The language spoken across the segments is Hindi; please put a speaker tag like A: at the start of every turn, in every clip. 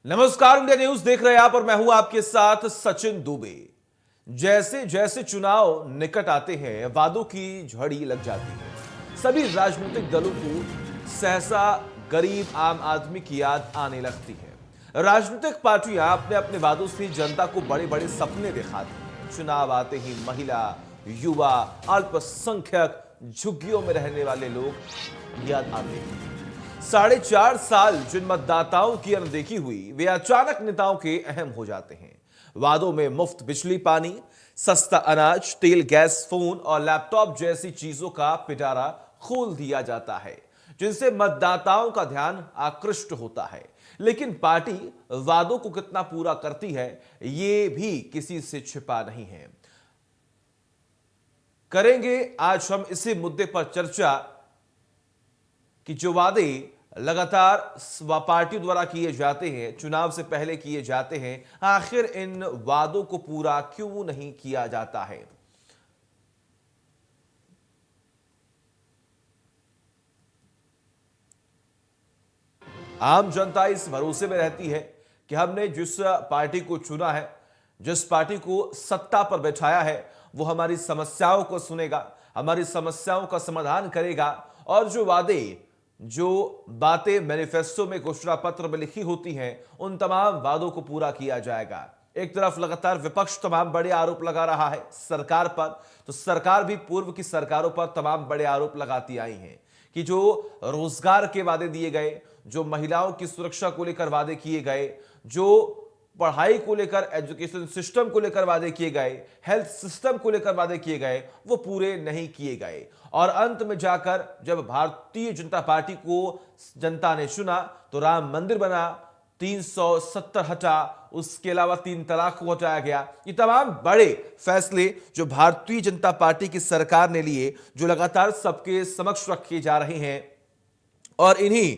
A: नमस्कार, इंडिया न्यूज देख रहे हैं आप और मैं हूं आपके साथ सचिन दुबे। जैसे जैसे चुनाव निकट आते हैं, वादों की झड़ी लग जाती है। सभी राजनीतिक दलों को सहसा गरीब आम आदमी की याद आने लगती है। राजनीतिक पार्टियां अपने अपने वादों से जनता को बड़े बड़े सपने दिखाती हैं। चुनाव आते ही महिला, युवा, अल्पसंख्यक, झुग्गियों में रहने वाले लोग याद आते हैं। 4.5 साल जिन मतदाताओं की अनदेखी हुई, वे अचानक नेताओं के अहम हो जाते हैं। वादों में मुफ्त बिजली पानी, सस्ता अनाज, तेल, गैस, फोन और लैपटॉप जैसी चीजों का पिटारा खोल दिया जाता है, जिनसे मतदाताओं का ध्यान आकृष्ट होता है। लेकिन पार्टी वादों को कितना पूरा करती है, यह भी किसी से छिपा नहीं है। करेंगे आज हम इसी मुद्दे पर चर्चा कि जो वादे लगातार पार्टियों द्वारा किए जाते हैं, चुनाव से पहले किए जाते हैं, आखिर इन वादों को पूरा क्यों नहीं किया जाता है। आम जनता इस भरोसे में रहती है कि हमने जिस पार्टी को चुना है, जिस पार्टी को सत्ता पर बैठाया है, वो हमारी समस्याओं को सुनेगा, हमारी समस्याओं का समाधान करेगा और जो वादे, जो बातें मैनिफेस्टो में, घोषणा पत्र में लिखी होती हैं, उन तमाम वादों को पूरा किया जाएगा। एक तरफ लगातार विपक्ष तमाम बड़े आरोप लगा रहा है सरकार पर, तो सरकार भी पूर्व की सरकारों पर तमाम बड़े आरोप लगाती आई है कि जो रोजगार के वादे दिए गए, जो महिलाओं की सुरक्षा को लेकर वादे किए गए, जो पढ़ाई को लेकर, एजुकेशन सिस्टम को लेकर वादे किए गए, हेल्थ सिस्टम को लेकर वादे किए गए, वो पूरे नहीं किए गए। और अंत में जाकर जब भारतीय जनता पार्टी को जनता ने चुना तो राम मंदिर बना, 370 हटा, उसके अलावा 3 तलाक को हटाया गया। ये तमाम बड़े फैसले जो भारतीय जनता पार्टी की सरकार ने लिए, जो लगातार सबके समक्ष रखे जा रहे हैं और इन्हीं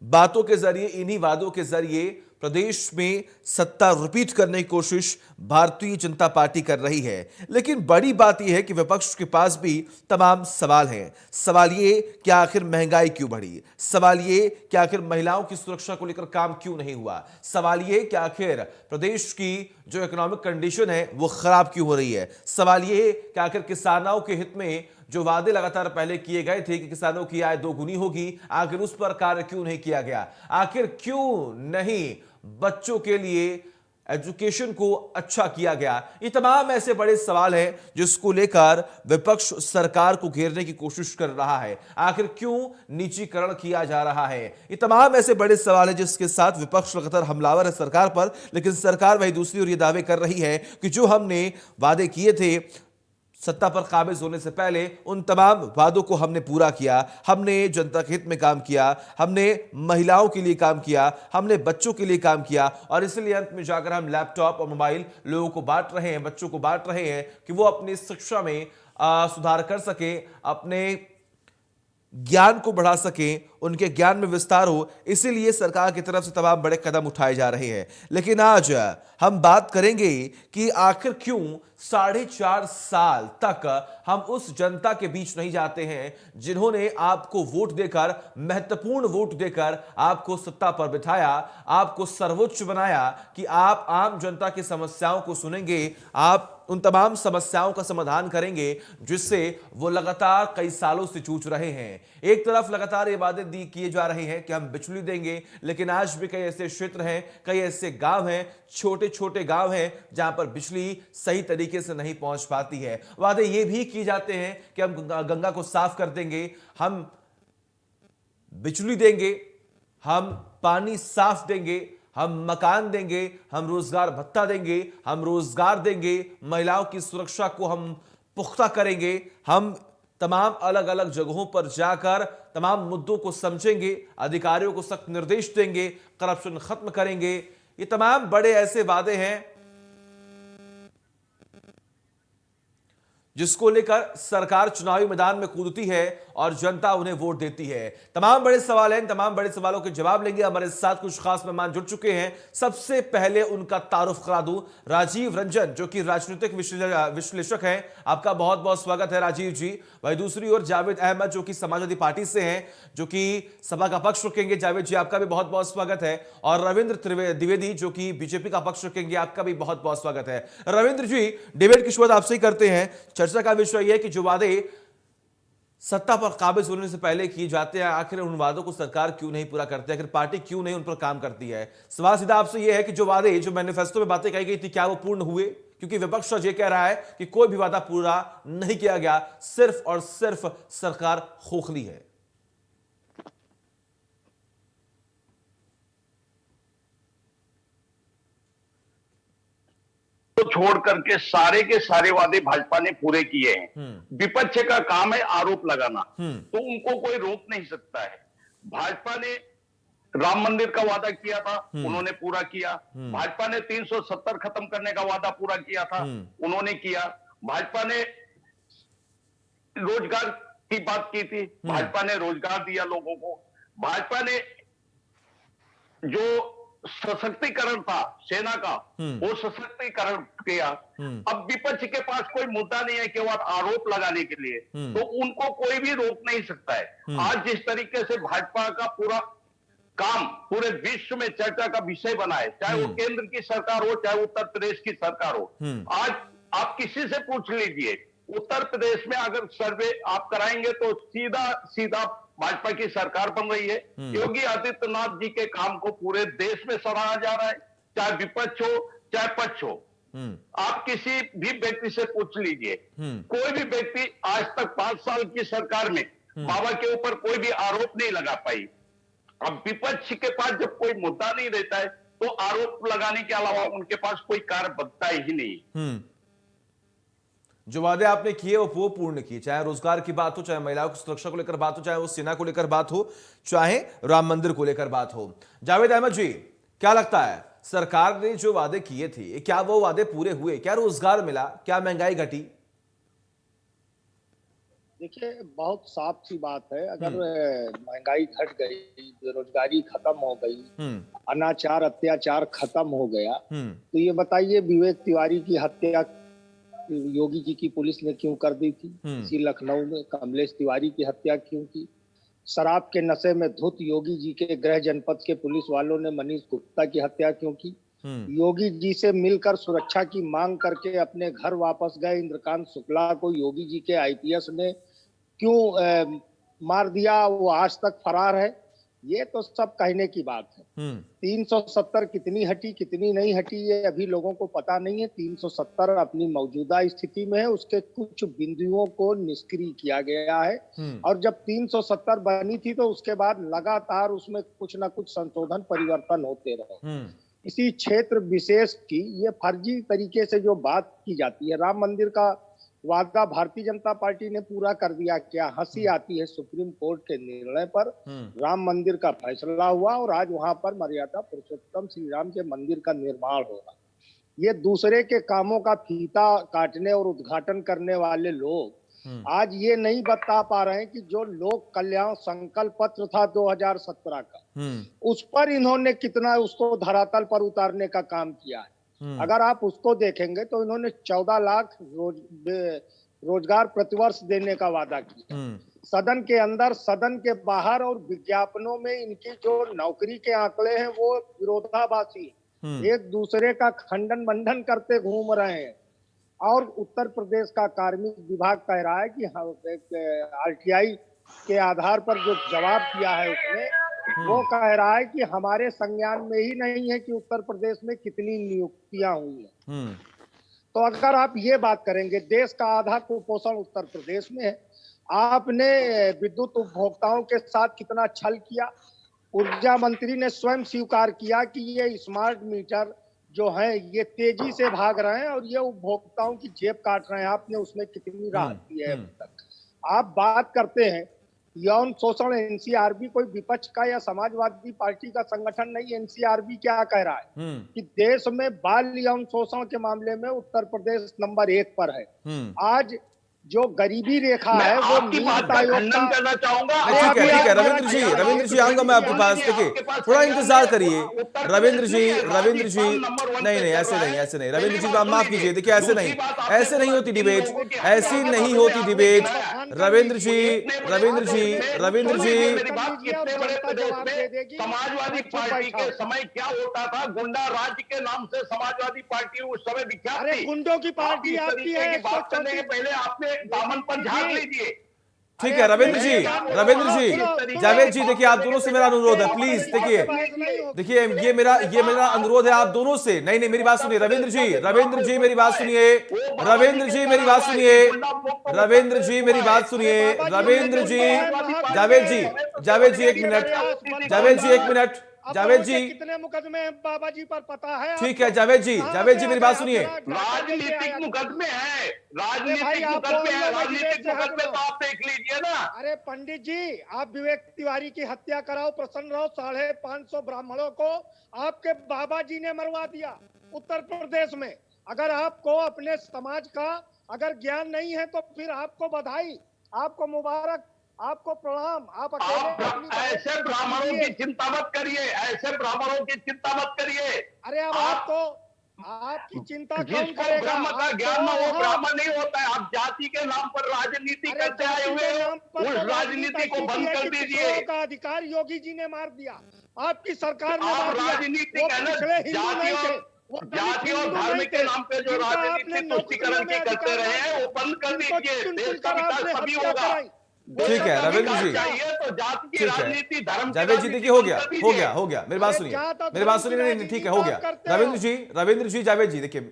A: बातों के जरिए, इन्हीं वादों के जरिए प्रदेश में सत्ता रिपीट करने की कोशिश भारतीय जनता पार्टी कर रही है। लेकिन बड़ी बात यह है कि विपक्ष के पास भी तमाम सवाल हैं। सवाल ये कि आखिर महंगाई क्यों बढ़ी, सवाल ये कि आखिर महिलाओं की सुरक्षा को लेकर काम क्यों नहीं हुआ, सवाल ये कि आखिर प्रदेश की जो इकोनॉमिक कंडीशन है वो खराब क्यों हो रही है, सवाल ये कि आखिर किसानों के हित में जो वादे लगातार पहले किए गए थे कि किसानों की आय दोगुनी होगी, आखिर उस पर कार्य क्यों नहीं किया गया, आखिर क्यों नहीं बच्चों के लिए एजुकेशन को अच्छा किया गया। ये तमाम ऐसे बड़े सवाल हैं जिसको लेकर विपक्ष सरकार को घेरने की कोशिश कर रहा है। आखिर क्यों निजीकरण किया जा रहा है, ये तमाम ऐसे बड़े सवाल हैं जिसके साथ विपक्ष लगातार हमलावर है सरकार पर। लेकिन सरकार वही दूसरी ओर ये दावे कर रही है कि जो हमने वादे किए थे सत्ता पर काबिज होने से पहले, उन तमाम वादों को हमने पूरा किया, हमने जनता के हित में काम किया, हमने महिलाओं के लिए काम किया, हमने बच्चों के लिए काम किया और इसलिए अंत में जाकर हम लैपटॉप और मोबाइल लोगों को बांट रहे हैं, बच्चों को बांट रहे हैं कि वो अपनी शिक्षा में सुधार कर सके, अपने ज्ञान को बढ़ा सकें, उनके ज्ञान में विस्तार हो। इसीलिए सरकार की तरफ से तमाम बड़े कदम उठाए जा रहे हैं। लेकिन आज हम बात करेंगे कि आखिर क्यों 4.5 साल तक हम उस जनता के बीच नहीं जाते हैं जिन्होंने आपको वोट देकर, महत्वपूर्ण वोट देकर आपको सत्ता पर बिठाया, आपको सर्वोच्च बनाया कि आप आम जनता की समस्याओं को सुनेंगे, आप उन तमाम समस्याओं का समाधान करेंगे जिससे वो लगातार कई सालों से जूझ रहे हैं। एक तरफ लगातार ये वादे किए जा रहे हैं कि हम बिजली देंगे, लेकिन आज भी कई ऐसे क्षेत्र हैं, कई ऐसे गांव हैं, छोटे छोटे गांव हैं जहां पर बिजली सही तरीके से नहीं पहुंच पाती है। वादे ये भी किए जाते हैं कि हम गंगा को साफ कर देंगे, हम बिजली देंगे, हम पानी साफ देंगे, हम मकान देंगे, हम रोजगार भत्ता देंगे, हम रोजगार देंगे, महिलाओं की सुरक्षा को हम पुख्ता करेंगे, हम तमाम अलग अलग जगहों पर जाकर तमाम मुद्दों को समझेंगे, अधिकारियों को सख्त निर्देश देंगे, करप्शन खत्म करेंगे। ये तमाम बड़े ऐसे वादे हैं जिसको लेकर सरकार चुनावी मैदान में कूदती है और जनता उन्हें वोट देती है। तमाम बड़े सवाल हैं, तमाम बड़े सवालों के जवाब लेंगे। हमारे साथ कुछ खास मेहमान जुड़ चुके हैं। सबसे पहले उनका तारुफ करा दूं, राजीव रंजन जो कि राजनीतिक विश्लेषक हैं। आपका बहुत बहुत स्वागत है राजीव जी। वही दूसरी ओर जावेद अहमद जो कि समाजवादी पार्टी से हैं, जो कि सभा का पक्ष रखेंगे। जावेद जी आपका भी बहुत बहुत स्वागत है। और रविंद्र द्विवेदी जो कि बीजेपी का पक्ष रखेंगे, आपका भी बहुत बहुत स्वागत है। रविंद्र जी, डिबेट की शुरुआत आपसे ही करते हैं। चर्चा का विषय यह है कि जो वादे सत्ता पर काबिज होने से पहले किए जाते हैं, आखिर उन वादों को सरकार क्यों नहीं पूरा करती है, आखिर पार्टी क्यों नहीं उन पर काम करती है। सवाल सीधा आपसे यह है कि जो वादे, जो मैनिफेस्टो में बातें कही गई थी, क्या वो पूर्ण हुए? क्योंकि विपक्ष आज ये कह रहा है कि कोई भी वादा पूरा नहीं किया गया, सिर्फ और सिर्फ सरकार खोखली है।
B: तो छोड़ करके सारे के सारे वादे भाजपा ने पूरे किए हैं। विपक्ष का काम है आरोप लगाना, तो उनको कोई रोक नहीं सकता है। भाजपा ने राम मंदिर का वादा किया था, उन्होंने पूरा किया। भाजपा ने 370 खत्म करने का वादा पूरा किया था, उन्होंने किया। भाजपा ने रोजगार की बात की थी, भाजपा ने रोजगार दिया लोगों को। भाजपा ने जो सशक्तिकरण था सेना का, वो सशक्तिकरण किया। अब विपक्ष के पास कोई मुद्दा नहीं है केवल आरोप लगाने के लिए, तो उनको कोई भी रोक नहीं सकता है। आज जिस तरीके से भाजपा का पूरा काम पूरे विश्व में चर्चा का विषय बना है, चाहे वो केंद्र की सरकार हो, चाहे उत्तर प्रदेश की सरकार हो। आज आप किसी से पूछ लीजिए, उत्तर प्रदेश में अगर सर्वे आप कराएंगे तो सीधा सीधा भाजपा की सरकार बन रही है। योगी आदित्यनाथ जी के काम को पूरे देश में सराहा जा रहा है, चाहे विपक्ष हो चाहे पक्ष हो। आप किसी भी व्यक्ति से पूछ लीजिए, कोई भी व्यक्ति आज तक 5 साल की सरकार में बाबा के ऊपर कोई भी आरोप नहीं लगा पाई। अब विपक्ष के पास जब कोई मुद्दा नहीं रहता है, तो आरोप लगाने के अलावा उनके पास कोई कार्य बनता ही नहीं।
A: जो वादे आपने किए वो पूर्ण किए, चाहे रोजगार की बात हो, चाहे महिलाओं की सुरक्षा को लेकर बात हो, चाहे वो सेना को लेकर बात हो, चाहे राम मंदिर को लेकर बात हो। जावेद अहमद जी, क्या लगता है, सरकार ने जो वादे किए थे, क्या वो वादे पूरे हुए? क्या रोजगार मिला? क्या महंगाई घटी?
C: देखिए, बहुत साफ सी बात है। अगर महंगाई घट गई, बेरोजगारी खत्म हो गई, अनाचार अत्याचार खत्म हो गया, तो ये बताइए विवेक तिवारी की हत्या योगी जी की पुलिस ने क्यों कर दी थी? इसी लखनऊ में कमलेश तिवारी की हत्या क्यों की? शराब के नशे में धुत योगी जी के गृह जनपद के पुलिस वालों ने मनीष गुप्ता की हत्या क्यों की? योगी जी से मिलकर सुरक्षा की मांग करके अपने घर वापस गए इंद्रकांत शुक्ला को योगी जी के आईपीएस ने क्यों मार दिया? वो आज तक फरार है। ये तो सब कहने की बात है। 370 कितनी हटी कितनी नहीं हटी ये अभी लोगों को पता नहीं है। 370 अपनी मौजूदा स्थिति में है, उसके कुछ बिंदुओं को निष्क्रिय किया गया है। और जब 370 बनी थी तो उसके बाद लगातार उसमें कुछ ना कुछ संशोधन परिवर्तन होते रहे। इसी क्षेत्र विशेष की ये फर्जी तरीके से जो बात की जाती है, राम मंदिर का वादा भारतीय जनता पार्टी ने पूरा कर दिया। क्या हंसी आती है, सुप्रीम कोर्ट के निर्णय पर राम मंदिर का फैसला हुआ और आज वहां पर मर्यादा पुरुषोत्तम श्री राम के मंदिर का निर्माण होगा। ये दूसरे के कामों का फीता काटने और उद्घाटन करने वाले लोग आज ये नहीं बता पा रहे हैं कि जो लोक कल्याण संकल्प पत्र था 2017 का, उस पर इन्होंने कितना उसको धरातल पर उतारने का काम किया है। अगर आप उसको देखेंगे तो इन्होंने 14 लाख रोजगार प्रतिवर्ष देने का वादा किया। सदन के अंदर, सदन के बाहर और विज्ञापनों में इनकी जो नौकरी के आंकड़े हैं वो विरोधाभासी, एक दूसरे का खंडन मंडन करते घूम रहे हैं। और उत्तर प्रदेश का कार्मिक विभाग कह रहा है कि आरटीआई के आधार पर जो जवाब दिया है उसने, वो कह रहा है कि हमारे संज्ञान में ही नहीं है कि उत्तर प्रदेश में कितनी नियुक्तियां हुई हैं। तो अगर आप ये बात करेंगे, देश का आधा कुपोषण उत्तर प्रदेश में है। आपने विद्युत उपभोक्ताओं के साथ कितना छल किया। ऊर्जा मंत्री ने स्वयं स्वीकार किया कि ये स्मार्ट मीटर जो है ये तेजी से भाग रहे हैं और ये उपभोक्ताओं की जेब काट रहे हैं। आपने उसमें कितनी राहत दी है अब तक? आप बात करते हैं यौन शोषण, एनसीआरबी कोई विपक्ष का या समाजवादी पार्टी का संगठन नहीं। एनसीआरबी क्या कह रहा है कि देश में बाल यौन शोषण के मामले में उत्तर प्रदेश नंबर 1 पर है। आज जो गरीबी रेखा
B: मैं
C: है वो
B: आपकी बात
C: नीति
B: का
C: आयोग
B: खंडन
C: का।
B: करना चाहूंगा।
A: नहीं, ठीक है, ठीक है रविंद्र जी आऊंगा मैं आपके
B: मान
A: पास।
B: लीजिए,
A: देखिए
B: आपके पास
A: थोड़ा
B: संज्ञान
A: इंतजार
B: में
A: करिए
B: उत्तर
A: रविंद्र
B: प्रदेश
A: जी,
B: नहीं है,
A: रविंद्र जी
B: राजस्थान नंबर 1
A: नहीं
B: पे
A: नहीं,
B: चल
A: ऐसे
B: रहा
A: नहीं,
B: है।
A: ऐसे नहीं
B: पहली
A: रविंद्र जी,
B: बात
A: आप
B: सुन
A: माफ कीजिए।
B: लीजिए।
A: देखिए ऐसे
B: दूसरी
A: नहीं,
B: बात आपने
A: ऐसे नहीं
B: बोला
A: होती
B: जिन
A: डिबेट,
B: लोगों की
A: ऐसी
B: हत्या
A: नहीं
B: का
A: होती
B: आपने
A: डिबेट।
B: गिनाया।
A: रविंद्र जी,
B: इतने बड़े
A: रविंद्र जी,
B: प्रदेश में,
A: रविंद्र जी,
B: सुनिए मेरी
C: कर
B: बात,
C: लीजिए और
B: इतने बड़े
C: जनता
B: प्रदेश
C: जवाब दे
B: में
C: देगी।
B: समाजवादी
C: मैं चुप
B: पार्टी
C: बैठा
B: के
C: हूं।
B: समय क्या होता था? गुंडा राज के नाम से समाजवादी पार्टी उस समय विख्यात
C: अरे
B: थी।
C: गुंडों की
B: आप
C: पार्टी
B: इस
C: आपकी
B: तरीके
C: है
B: की बात करने के
C: 134।
B: पहले आपने दामन पर झाड़ लीजिए।
A: ठीक
C: अरे
A: है
C: अपने
A: रविंद्र जी,
C: लिए जान दो।
A: रविंद्र
C: सुनो,
A: जी,
C: सुनो,
A: जावेद
C: सुनो।
A: जी, देखिए आप दोनों से मेरा अनुरोध है, प्लीज देखिए,
C: नहीं होगी।
A: देखिए ये मेरा अनुरोध है आप दोनों से। नहीं नहीं, मेरी बात सुनिए रविंद्र जी, रविंद्र जी मेरी बात सुनिए, रविंद्र जी मेरी बात सुनिए, रविंद्र जी मेरी बात
C: अरे
A: सुनिए,
C: बाबा जी,
A: रविंद्र
C: लेकिन
A: जी,
C: वो है महाकुंभ
A: जावेद जी,
C: में।
A: जावेद जी एक
C: ये
A: मिनट,
C: प्रयास बलवान
A: जावेद जी एक
C: बाबा।
A: मिनट, जावेद
C: अपहरण के
A: जी,
C: कितने मुकदमे हैं बाबा जी पर पता है
A: ठीक
C: आपको?
A: है जावेद जी,
C: कहाँ
A: जावेद
C: से
A: जी
C: आ
A: मेरी
C: गए?
A: बात
C: आप
A: सुनिए।
C: जरा जाकर देखिए
B: राजनीतिक
C: आया।
B: मुकदमे हैं,
C: अरे भाई
B: राजनीतिक
C: आपको
B: मुकदमे हैं,
C: आऊंगा, मैं डिबेट
B: राजनीतिक
C: से हट
B: मुकदमे
C: रहा
B: तो
C: हूँ।
B: आप देख लीजिए ना।
C: अरे पंडित जी, आप विवेक तिवारी की हत्या कराओ, प्रसन्न रहो। 550 ब्राह्मणों को आपके बाबा जी ने मरवा दिया उत्तर प्रदेश में। अगर आपको अपने समाज का अगर ज्ञान नहीं है तो फिर आपको बधाई, आपको मुबारक, आपको प्रणाम। आप अकेले अपनी
B: आप ऐसे ब्राह्मणों की
C: कीजिए।
B: चिंता मत करिए, ऐसे ब्राह्मणों की चिंता मत करिए।
C: अरे अब
B: आप
C: आपकी चिंता कौन
B: जिसको
C: करेगा?
B: ब्रह्म का
C: आप
B: ज्ञान
C: तो
B: ना, वो
C: वहां।
B: ब्राह्मण नहीं होता है। आप जाति के नाम पर राजनीति
C: अरे
B: करते आए
C: जाति
B: हुए
C: के
B: हो,
C: नाम पर
B: उस
C: तो राजनीति
B: राजनीति को
C: ऐसी की
B: बंद
C: है
B: कर
C: कि
B: दीजिए।
C: पिछड़ों का अधिकार योगी जी ने मार दिया, आपकी सरकार ने
B: आप
C: मार दिया।
B: राजनीति
C: वो
B: है ना,
C: पिछड़े हिंदू
B: जाति
C: नहीं थे,
B: और
C: वो दलित
B: जाति और
C: हिंदू
B: धर्म
C: नहीं
B: के
C: थे,
B: नाम पे जो
C: जिनका आपने
B: राजनीति तुष्टिकरण
C: नौकरियों में
B: की करते
C: अधिकार
B: रहे
C: मार
B: हैं,
C: दिया,
B: वो बंद कर
C: जिनको
B: दीजिए।
C: चुन
B: देश
C: चुन
B: का
C: कर
B: विकास
C: आपने
B: तभी
C: हत्या
B: होगा।
C: कराई। वो
A: ठीक
C: सब
A: है
C: कभी
A: रविंद्र
C: नहीं
A: जी,
C: था।
B: चाहिए तो जाति की
A: ठीक है
B: राजनीति, धर्म की
A: जावेद जी,
B: राजनीति
A: देखिए हो
B: बंद
A: गया
B: कर
A: हो
B: दीजिए।
A: गया हो गया, मेरी बात
C: अरे
A: सुनिए,
C: जात और
A: मेरी
C: धर्म
A: बात
C: की
A: सुनिए, नहीं नहीं, ठीक है हो
C: राजनीति
A: गया।
C: आप करते हो।
A: रविंद्र जी, जावेद जी, देखिए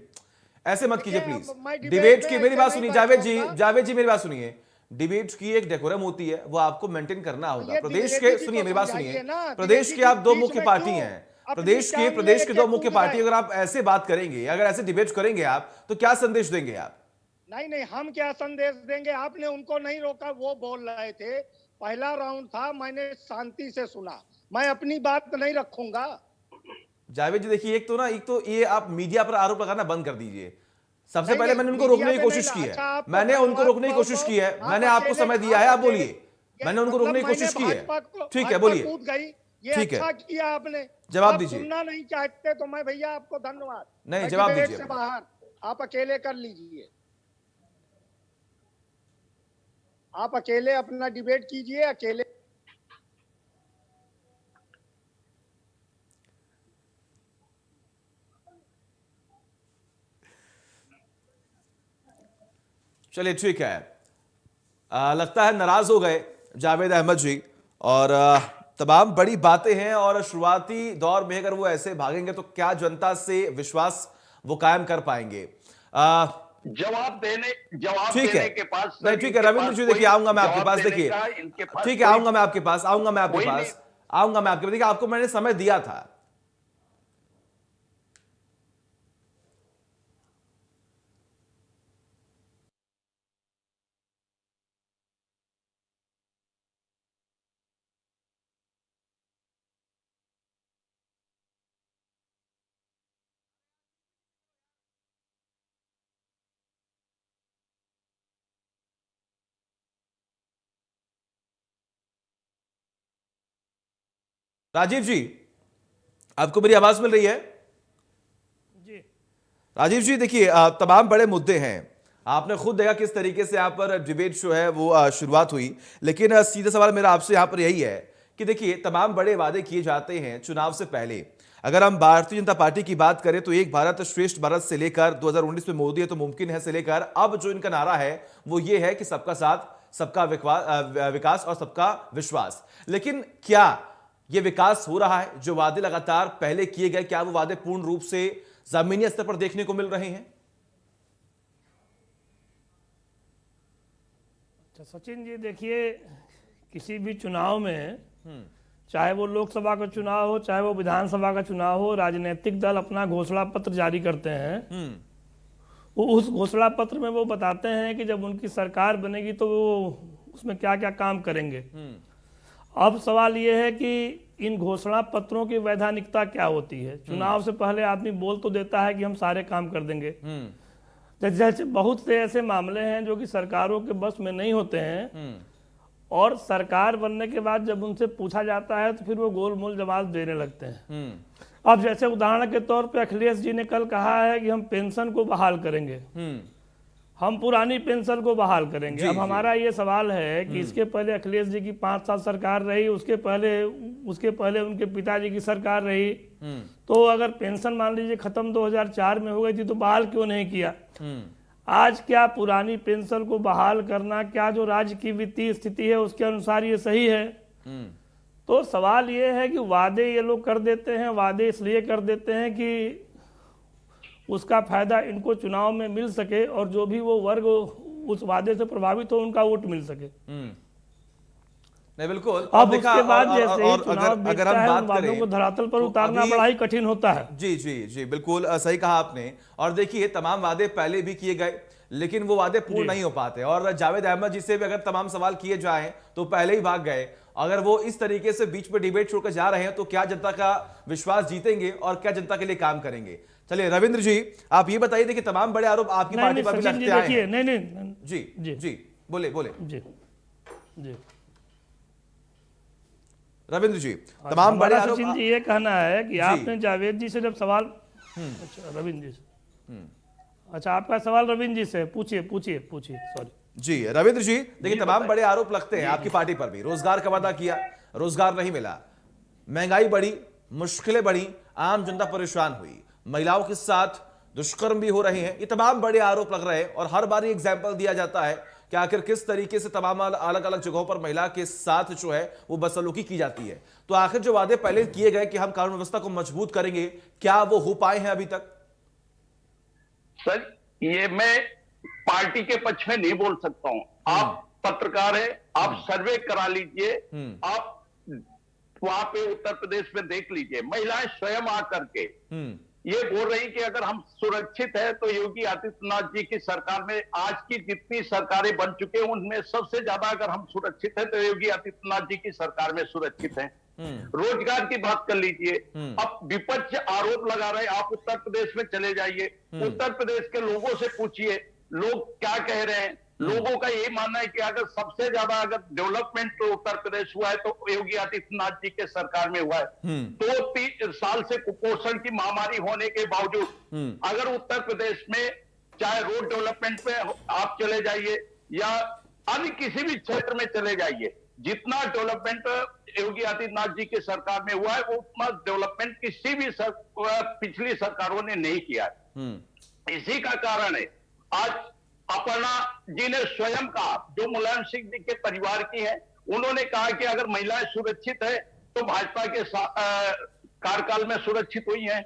A: ऐसे मत कीजिए
C: देखिए,
A: प्लीज।
C: मैं डिबेट
A: डिबेट
C: में
A: की मेरी
C: ऐसे
A: बात
C: नहीं
A: सुनिए
C: बैठ
A: जावेद जी,
C: पाऊंगा।
A: जावेद जी मेरी बात सुनिए। डिबेट की एक डेकोरम होती है, वो आपको मेंटेन करना होगा।
C: ये
A: प्रदेश
C: द्विवेदी
A: के,
C: जी
A: सुनिए
C: को
A: मेरी बात सुनिए,
C: समझाइए ना।
A: प्रदेश
C: द्विवेदी
A: के
C: जी
A: आप दो
C: बीच
A: मुख्य
C: में
A: पार्टी
C: क्यों
A: हैं,
C: अपनी टांग
A: प्रदेश के
C: लेके
A: दो मुख्य
C: कूद
A: पार्टी,
C: गए?
A: अगर आप ऐसे बात करेंगे, अगर ऐसे डिबेट करेंगे आप, तो क्या संदेश देंगे आप?
C: नहीं नहीं, हम क्या संदेश देंगे? आपने उनको नहीं रोका, वो बोल रहे थे। पहला राउंड था, मैंने शांति से सुना। मैं अपनी बात नहीं रखूंगा।
A: जावेद जी देखिए, एक तो ये आप मीडिया पर आरोप लगाना बंद कर दीजिए। सबसे
C: नहीं
A: पहले
C: नहीं,
A: मैंने उनको
C: मीडिया
A: रोकने की
C: पे नहीं
A: कोशिश
C: ला।
A: की है,
C: अच्छा, आपको
A: मैंने उनको
C: धन्यवाद
A: रोकने की
C: बहुत
A: कोशिश
C: बहुत।
A: की है,
C: आप
A: मैंने आपको
C: अकेले,
A: समय दिया है, आप बोलिए।
C: ये
A: मैंने उनको
C: मतलब
A: रोकने की
C: मैंने
A: कोशिश की है, ठीक है
C: भाजपा
A: बोलिए,
C: कूद गई, ये
A: ठीक है,
C: अच्छा किया आपने।
A: जवाब
C: आप
A: दीजिए।
C: सुनना नहीं चाहते तो मैं भैया आपको धन्यवाद।
A: नहीं,
C: मैं
A: जवाब
C: डिबेट
A: दीजिए
C: से
A: अपना।
C: बाहर, आप अकेले कर लीजिए। आप अकेले अपना डिबेट कीजिए, अकेले।
A: चलिए ठीक है, लगता है नाराज हो गए जावेद अहमद जी, और तमाम बड़ी बातें हैं, और शुरुआती दौर में अगर वो ऐसे भागेंगे तो क्या जनता से विश्वास वो कायम कर पाएंगे?
B: जवाब
A: ठीक है,
B: देने के पास
A: नहीं ठीक है रविंद्र जी, देखिए आऊंगा मैं आपके पास, देखिए
B: इनके पास
A: ठीक है, आऊंगा मैं आपके पास,
B: कोई नहीं।
A: आऊंगा मैं आपके पास। देखिए आपको मैंने समय दिया था। राजीव जी, आपको मेरी आवाज मिल रही है?
D: जी
A: राजीव जी देखिए, तमाम बड़े मुद्दे हैं, आपने खुद देखा किस तरीके से यहाँ पर डिबेट जो है वो शुरुआत हुई, लेकिन सीधा सवाल मेरा आपसे यहाँ पर यही है कि देखिए तमाम बड़े वादे किए जाते हैं चुनाव से पहले। अगर हम भारतीय जनता पार्टी की बात करें तो एक भारत श्रेष्ठ भारत से लेकर 2019 में मोदी है तो मुमकिन है से लेकर अब जो इनका नारा है वो ये है कि सबका साथ, सबका विकास और सबका विश्वास। लेकिन क्या ये विकास हो रहा है? जो वादे लगातार पहले किए गए, क्या वो वादे पूर्ण रूप से जमीनी स्तर पर देखने को मिल रहे हैं?
D: अच्छा सचिन जी, देखिए किसी भी चुनाव में, चाहे वो लोकसभा का चुनाव हो चाहे वो विधानसभा का चुनाव हो, राजनीतिक दल अपना घोषणा पत्र जारी करते हैं। वो उस घोषणा पत्र में वो बताते हैं कि जब उनकी सरकार बनेगी तो वो उसमें क्या क्या काम करेंगे। अब सवाल ये है कि इन घोषणा पत्रों की वैधानिकता क्या होती है? चुनाव से पहले आदमी बोल तो देता है कि हम सारे काम कर देंगे, जैसे बहुत से ऐसे मामले हैं जो कि सरकारों के बस में नहीं होते हैं, और सरकार बनने के बाद जब उनसे पूछा जाता है तो फिर वो गोलमोल जवाब देने लगते हैं। अब जैसे उदाहरण के तौर पे अखिलेश जी ने कल कहा है कि हम पेंशन को बहाल करेंगे, हम पुरानी पेंशन को बहाल करेंगे। अब हमारा ये सवाल है कि इसके पहले अखिलेश जी की 5 साल सरकार रही, उसके पहले उनके पिताजी की सरकार रही, तो अगर पेंशन मान लीजिए खत्म 2004 में हो गई थी तो बहाल क्यों नहीं किया? आज क्या पुरानी पेंशन को बहाल करना, क्या जो राज्य की वित्तीय स्थिति है उसके अनुसार ये सही है? तो सवाल ये है कि वादे ये लोग कर देते हैं, वादे इसलिए कर देते हैं कि उसका फायदा इनको चुनाव में मिल सके और जो भी वो वर्ग उस वादे से प्रभावित हो उनका वोट मिल सके।
A: नहीं बिल्कुल।
D: अब उसके बाद जैसे ही चुनाव
A: अगर हम बात करें
D: को धरातल पर उतारना बड़ा ही कठिन होता है।
A: जी जी जी बिल्कुल सही कहा आपने। और देखिए तमाम वादे पहले भी किए गए लेकिन वो वादे पूर्ण नहीं हो पाते, और जावेद अहमद जी से भी अगर तमाम सवाल किए जाएं तो पहले ही भाग गए। अगर वो इस तरीके से बीच में डिबेट छोड़कर जा रहे हैं तो क्या जनता का विश्वास जीतेंगे और क्या जनता के लिए काम करेंगे? चलिए रविंद्र जी आप ये बताइए, देखिए तमाम बड़े आरोप आपकी पार्टी पर भी लगते आए हैं।
D: नहीं
A: जी जी जी बोले
D: जी जी
A: रविंद्र जी तमाम बड़े आरोप।
D: सचिन जी ये कहना है कि आपने जावेद जी से जब सवाल, अच्छा रविंद्र जी से, अच्छा आपका सवाल रविंद्र जी से, पूछिए सॉरी
A: जी रविंद्र जी। देखिए तमाम बड़े आरोप लगते हैं आपकी पार्टी पर भी। रोजगार का वादा किया, रोजगार नहीं मिला, महंगाई बढ़ी, मुश्किलें बढ़ी, आम जनता परेशान हुई, महिलाओं के साथ दुष्कर्म भी हो रहे हैं। ये तमाम बड़े आरोप लग रहे हैं और हर बार एग्जाम्पल दिया जाता है कि आखिर किस तरीके से तमाम अलग अलग जगहों पर महिला के साथ जो है वो बदसलूकी की जाती है। तो आखिर जो वादे पहले किए गए कि हम कानून व्यवस्था को मजबूत करेंगे, क्या वो हो पाए हैं अभी तक?
B: सर ये मैं पार्टी के पक्ष में नहीं बोल सकता हूं। आप पत्रकार हैं, आप सर्वे करा लीजिए, आप वहां पे उत्तर प्रदेश में देख लीजिए, महिलाएं स्वयं आकर के ये बोल रही कि अगर हम सुरक्षित है तो योगी आदित्यनाथ जी की सरकार में, आज की जितनी सरकारें बन चुके हैं उनमें सबसे ज्यादा अगर हम सुरक्षित है तो योगी आदित्यनाथ जी की सरकार में सुरक्षित हैं। रोजगार की बात कर लीजिए। अब विपक्ष आरोप लगा रहे, आप उत्तर प्रदेश में चले जाइए, उत्तर प्रदेश के लोगों से पूछिए लोग क्या कह रहे हैं। लोगों का ये मानना है कि अगर सबसे ज्यादा अगर डेवलपमेंट तो उत्तर प्रदेश हुआ है तो योगी आदित्यनाथ जी के सरकार में हुआ है। 2-3 साल से कुपोषण की महामारी होने के बावजूद अगर उत्तर प्रदेश में चाहे रोड डेवलपमेंट पे आप चले जाइए या अन्य किसी भी क्षेत्र में चले जाइए, जितना डेवलपमेंट योगी आदित्यनाथ जी की सरकार में हुआ है वो उतना डेवलपमेंट किसी भी पिछली सरकारों ने नहीं किया है। इसी का कारण है आज अपर्णा जी ने स्वयं कहा, जो मुलायम सिंह जी के परिवार की है, उन्होंने कहा कि अगर महिलाएं सुरक्षित है तो भाजपा के कार्यकाल में सुरक्षित हुई हैं।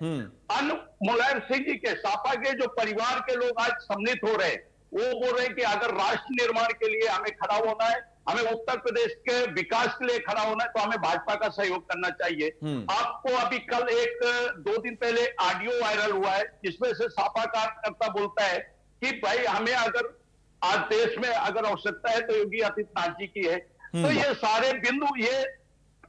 B: अन्य मुलायम सिंह जी के सापा के जो परिवार के लोग आज सम्मिलित हो रहे हैं वो बोल रहे हैं कि अगर राष्ट्र निर्माण के लिए हमें खड़ा होना है, हमें उत्तर प्रदेश के विकास के लिए खड़ा होना है तो हमें भाजपा का सहयोग करना चाहिए। आपको अभी कल 1-2 दिन पहले ऑडियो वायरल हुआ है जिसमें से सापा कार्यकर्ता बोलता है कि भाई हमें अगर आज देश में अगर आवश्यकता है तो योगी आदित्यनाथ जी की है। तो ये सारे बिंदु ये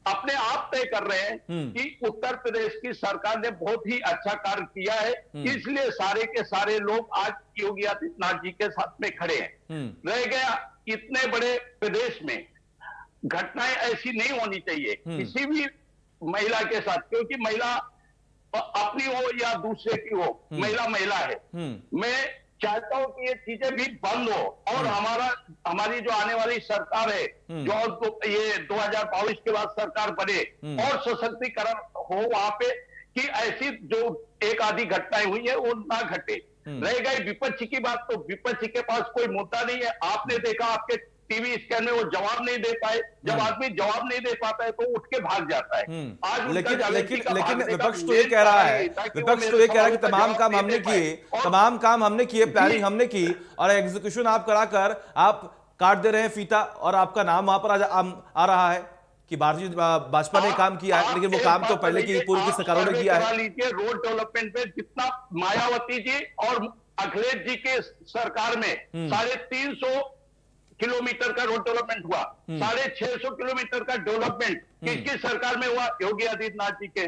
B: अपने आप तय कर रहे हैं कि उत्तर प्रदेश की सरकार ने बहुत ही अच्छा कार्य किया है, इसलिए सारे के सारे लोग आज योगी आदित्यनाथ जी के साथ में खड़े हैं। रह गया इतने बड़े प्रदेश में घटनाएं ऐसी नहीं होनी चाहिए किसी भी महिला के साथ, क्योंकि महिला अपनी हो या दूसरे की हो, महिला है। मैं चाहता हूं कि ये चीजें भी बंद हो और हमारी जो आने वाली सरकार है जो ये 2022 के बाद सरकार बने और सशक्तिकरण हो वहां पे कि ऐसी जो एक आधी घटनाएं हुई है वो ना घटे। रह गई विपक्ष की बात, तो विपक्ष के पास कोई मुद्दा नहीं है। आपने देखा आपके टीवी स्कैन में वो जवाब नहीं दे पाए, जब आदमी जवाब नहीं दे पाता है तो उठ के भाग जाता है। आज
A: लेकिन विपक्ष तो ये कह रहा है, विपक्ष तो ये कह रहा है कि तमाम काम हमने किए, प्लानिंग हमने की और एग्जीक्यूशन आप कराकर आप काट दे रहे हैं फीता और आपका नाम वहां पर आ रहा है कि भारतीय भाजपा ने काम किया है, लेकिन वो काम तो पहले की पूर्व की सरकारों ने किया है।
B: लीजिए रोड डेवलपमेंट में जितना मायावती जी और अखिलेश जी के सरकार में 350 किलोमीटर का रोड डेवलपमेंट हुआ, 650 किलोमीटर का डेवलपमेंट किसकी सरकार में हुआ? योगी आदित्यनाथ जी के।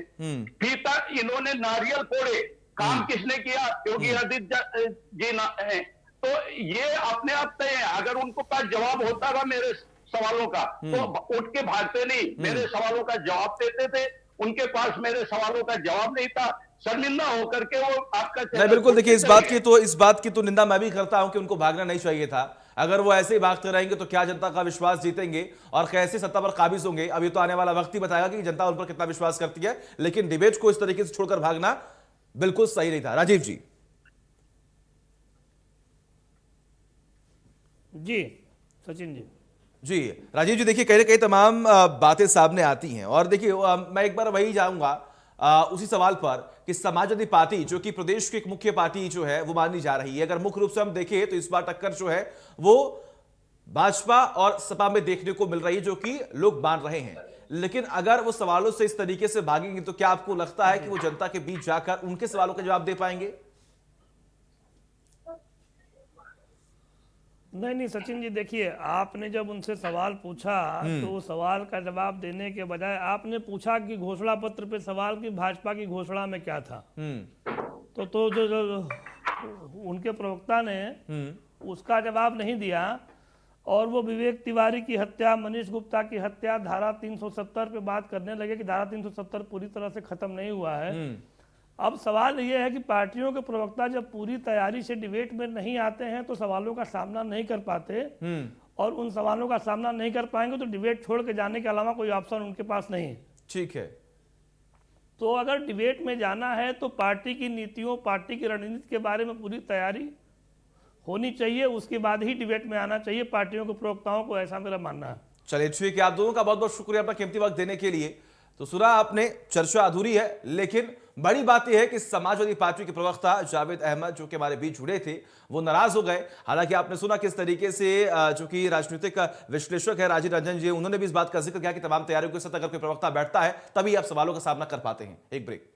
B: फीता इन्होंने नारियल फोड़े काम किसने किया? योगी आदित्य जी ना है। तो ये अपने आप तय है। अगर उनको पास जवाब होता था मेरे सवालों का तो उठ के भागते नहीं, मेरे सवालों का जवाब देते थे। उनके पास मेरे सवालों का जवाब नहीं था, शर्मिंदा होकर के वो आपका
A: नहीं बिल्कुल, देखिए इस बात की तो निंदा मैं भी करता हूं कि उनको भागना नहीं चाहिए था। अगर वो ऐसे ही भागते रहेंगे तो क्या जनता का विश्वास जीतेंगे और कैसे सत्ता पर काबिज होंगे? अभी तो आने वाला वक्त ही बताएगा कि जनता उन पर कितना विश्वास करती है। लेकिन डिबेट को इस तरीके से छोड़कर भागना बिल्कुल सही नहीं था। राजीव जी।
D: जी सचिन जी।
A: जी राजीव जी, देखिए कहीं ना कहीं तमाम बातें सामने आती हैं और देखिए मैं एक बार वही जाऊंगा उसी सवाल पर कि समाजवादी पार्टी जो कि प्रदेश की एक मुख्य पार्टी जो है वो मानी जा रही है, अगर मुख्य रूप से हम देखें तो इस बार टक्कर जो है वो भाजपा और सपा में देखने को मिल रही है, जो कि लोग मान रहे हैं। लेकिन अगर वो सवालों से इस तरीके से भागेंगे तो क्या आपको लगता है कि वो जनता के बीच जाकर उनके सवालों का जवाब दे पाएंगे?
D: नहीं सचिन जी, देखिए आपने जब उनसे सवाल पूछा तो सवाल का जवाब देने के बजाय आपने पूछा कि घोषणा पत्र पे सवाल कि भाजपा की घोषणा में क्या था। तो जो उनके प्रवक्ता ने उसका जवाब नहीं दिया और वो विवेक तिवारी की हत्या, मनीष गुप्ता की हत्या, धारा 370 पे बात करने लगे कि धारा 370 पूरी तरह से खत्म नहीं हुआ है। अब सवाल ये है कि पार्टियों के प्रवक्ता जब पूरी तैयारी से डिबेट में नहीं आते हैं तो सवालों का सामना नहीं कर पाते और उन सवालों का सामना नहीं कर पाएंगे तो डिबेट छोड़ के जाने के अलावा कोई ऑप्शन उनके पास नहीं है।
A: ठीक है।
D: तो अगर डिबेट में जाना है तो पार्टी की नीतियों, पार्टी की रणनीति के बारे में पूरी तैयारी होनी चाहिए, उसके बाद ही डिबेट में आना चाहिए पार्टियों के प्रवक्ताओं को, ऐसा मेरा मानना है।
A: चलिए ठीक है, आप दोनों का बहुत बहुत शुक्रिया अपना कीमती वक्त देने के लिए। तो सुना आपने, चर्चा अधूरी है लेकिन बड़ी बात यह है कि समाजवादी पार्टी के प्रवक्ता जावेद अहमद जो कि हमारे बीच जुड़े थे वो नाराज हो गए। हालांकि आपने सुना किस तरीके से जो कि राजनीतिक विश्लेषक है राजीव रंजन जी, उन्होंने भी इस बात का जिक्र किया कि तमाम तैयारियों के साथ अगर कोई प्रवक्ता बैठता है तभी आप सवालों का सामना कर पाते हैं। एक ब्रेक।